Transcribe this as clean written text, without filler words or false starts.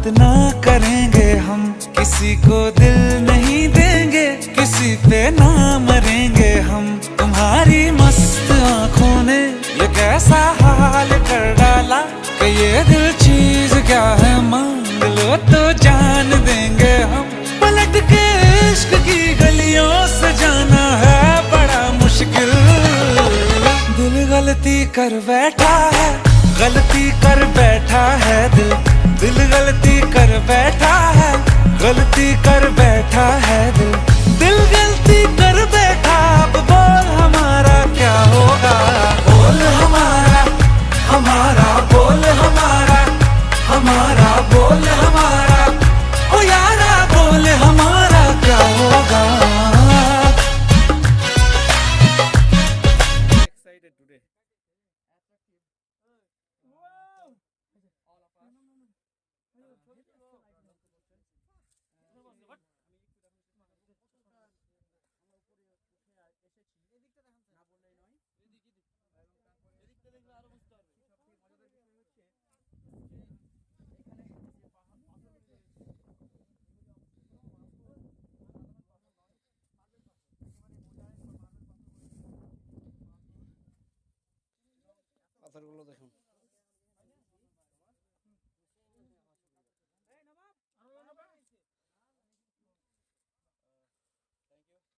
बात ना करेंगे हम, किसी को दिल नहीं देंगे, किसी पे ना मरेंगे हम। तुम्हारी मस्त आंखों ने ये कैसा हाल कर डाला कि ये दिल चीज क्या है, मांग लो तो जान देंगे हम। पलट के इश्क की गलियों से जाना है बड़ा मुश्किल। दिल गलती कर बैठा है, गलती कर बैठा है दिल। दिल गलती कर बैठा है, गलती कर बैठा है दिल। दिल गलती कर बैठा, अब बोल हमारा क्या होगा। बोल हमारा, हमारा बोल हमारा, हमारा बोल हमारा, ओ यारा बोल हमारा क्या होगा। পাথরগুলো দেখুন।